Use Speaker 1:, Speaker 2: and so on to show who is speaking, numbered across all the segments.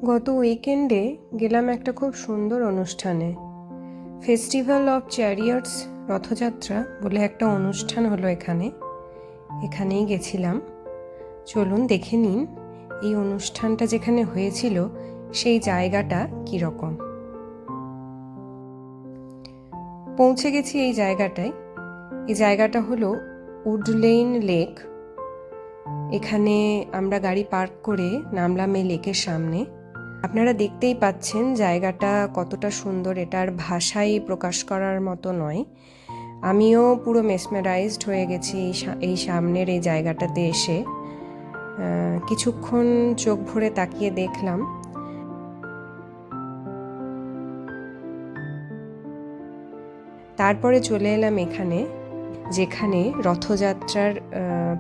Speaker 1: গত উইকেন্ডে গেলাম একটা খুব সুন্দর অনুষ্ঠানে। ফেস্টিভ্যাল অফ চ্যারিয়টস রথযাত্রা বলে একটা অনুষ্ঠান হলো এখানেই গেছিলাম। চলুন দেখে নিন এই অনুষ্ঠানটা যেখানে হয়েছিল সেই জায়গাটা কীরকম। পৌঁছে গেছি এই জায়গাটায়। এই জায়গাটা হলো উডলেইন লেক। এখানে আমরা গাড়ি পার্ক করে নামলাম এই লেকের সামনে। আপনারা দেখতেই পাচ্ছেন জায়গাটা কতটা সুন্দর, এটার ভাষায় প্রকাশ করার মতো নয়। আমিও পুরো মেসমেরাইজড হয়ে গেছি এই সামনের এই জায়গাটাতে এসে। কিছুক্ষণ চোখ ভরে তাকিয়ে দেখলাম। তারপরে চলে এলাম এখানে, যেখানে রথযাত্রার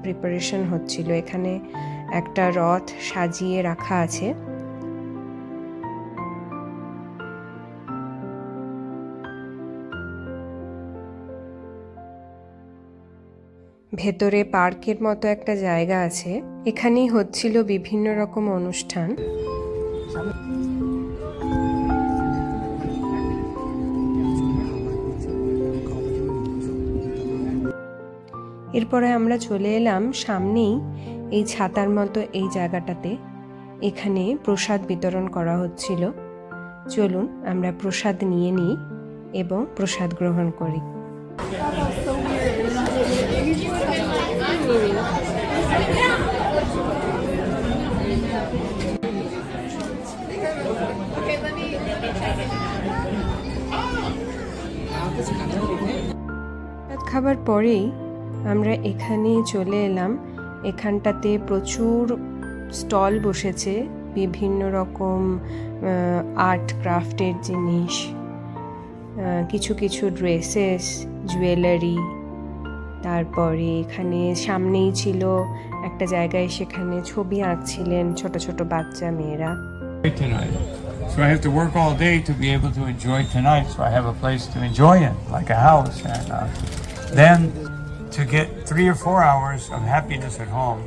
Speaker 1: প্রিপারেশন হচ্ছিল। এখানে একটা রথ সাজিয়ে রাখা আছে। ভেতরে পার্কের মতো একটা জায়গা আছে, এখানেই হচ্ছিল বিভিন্ন রকম অনুষ্ঠান। এরপরে আমরা চলে এলাম সামনেই এই ছাতার মতো এই জায়গাটাতে। এখানে প্রসাদ বিতরণ করা হচ্ছিল। চলুন আমরা প্রসাদ নিয়ে নিই এবং প্রসাদ গ্রহণ করি। খাবার পরেই আমরা এখানে চলে এলাম। এখানটাতে প্রচুর স্টল বসেছে, বিভিন্ন রকম আর্ট ক্রাফটের জিনিস, কিছু কিছু ড্রেসেস, জুয়েলারি। তারপরে এখানে সামনেই ছিল একটা জায়গায়, সেখানে ছবি আঁকছিলেন ছোট ছোট বাচ্চা মেয়েরা।
Speaker 2: So I have to work all day to be able to enjoy tonight, so I have a place to enjoy it, like a house, and then to get 3 or 4 hours of happiness at home.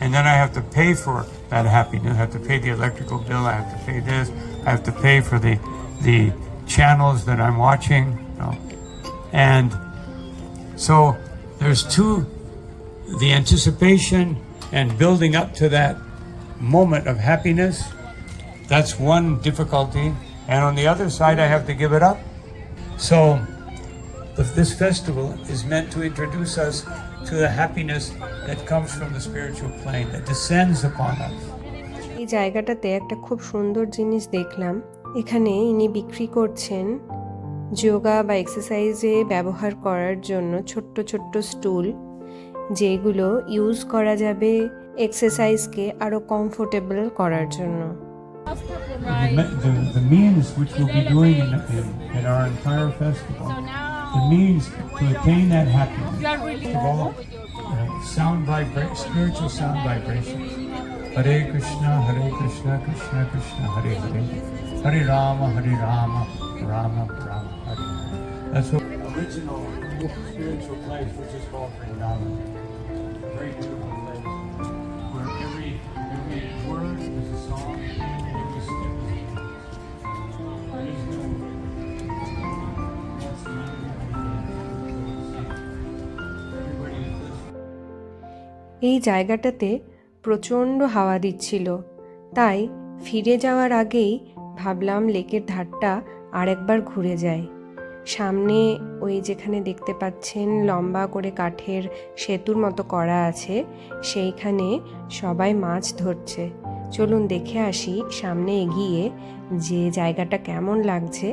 Speaker 2: And then I have to pay for that happiness. I have to pay the electrical bill, I have to pay this, I have to pay for the channels that I'm watching, you know. And so there's the anticipation and building up to that moment of happiness. That's one difficulty. And on the other side, I have to give it up. So this festival is meant to introduce us to the happiness that comes from the spiritual plane, that descends upon us.
Speaker 1: এই জায়গাটাতে একটা খুব সুন্দর জিনিস দেখলাম। এখানে ইনি বিক্রি করছেন যোগা বা এক্সারসাইজে ব্যবহার করার জন্য ছোট্ট ছোট্ট স্টুল, যেগুলো ইউজ করা যাবে এক্সারসাইজকে আরো কমফোর্টেবল করার জন্য।
Speaker 2: The means which we'll be doing in our entire festival, the means to attain that happiness, of all spiritual sound vibrations. Hare Krishna, Krishna Krishna, Hare Hare, Hare Rama, Rama Rama, Hare. That's what the original spiritual place, which is called Vrindavan. Very beautiful place, where every word is a song, every step is a dance. There is no everybody is listening.
Speaker 1: এই জায়গাটাতে প্রচণ্ড হাওয়া দিচ্ছিল, তাই ফিরে যাওয়ার আগেই ভাবলাম লেকের ধারটা আরেকবার ঘুরে যাই। সামনে ওই যেখানে দেখতে পাচ্ছেন লম্বা করে কাঠের সেতুর মতো করা আছে, সেইখানে সবাই মাছ ধরছে। চলুন দেখে আসি সামনে এগিয়ে যে জায়গাটা কেমন লাগছে,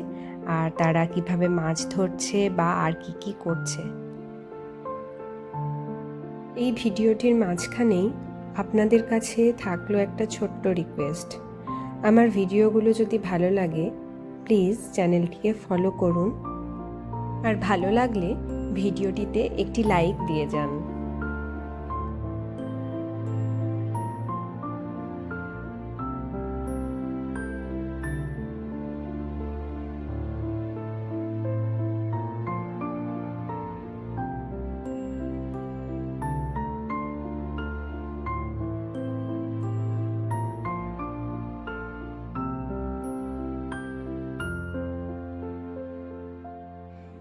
Speaker 1: আর তারা কিভাবে মাছ ধরছে বা আর কি করছে। এই ভিডিওটির মাঝখানেই আপনাদের কাছে থাকলো একটা ছোট্ট রিকোয়েস্ট। আমার ভিডিওগুলো যদি ভালো লাগে প্লিজ চ্যানেলটিকে ফলো করুন, আর ভালো লাগলে ভিডিওটিতে একটি লাইক দিয়ে যান।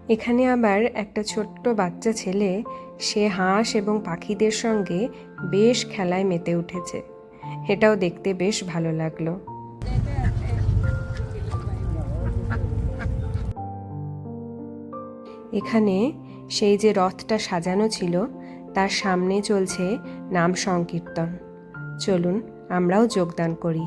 Speaker 1: এখানে আবার একটা ছোট্ট বাচ্চা ছেলে, সে হাঁস এবং পাখিদের সঙ্গে বেশ খেলায় মেতে উঠেছে। এটাও দেখতে বেশ ভালো লাগলো। এখানে সেই যে রথটা সাজানো ছিল তার সামনে চলছে নাম সংকীর্তন। চলুন আমরাও যোগদান করি।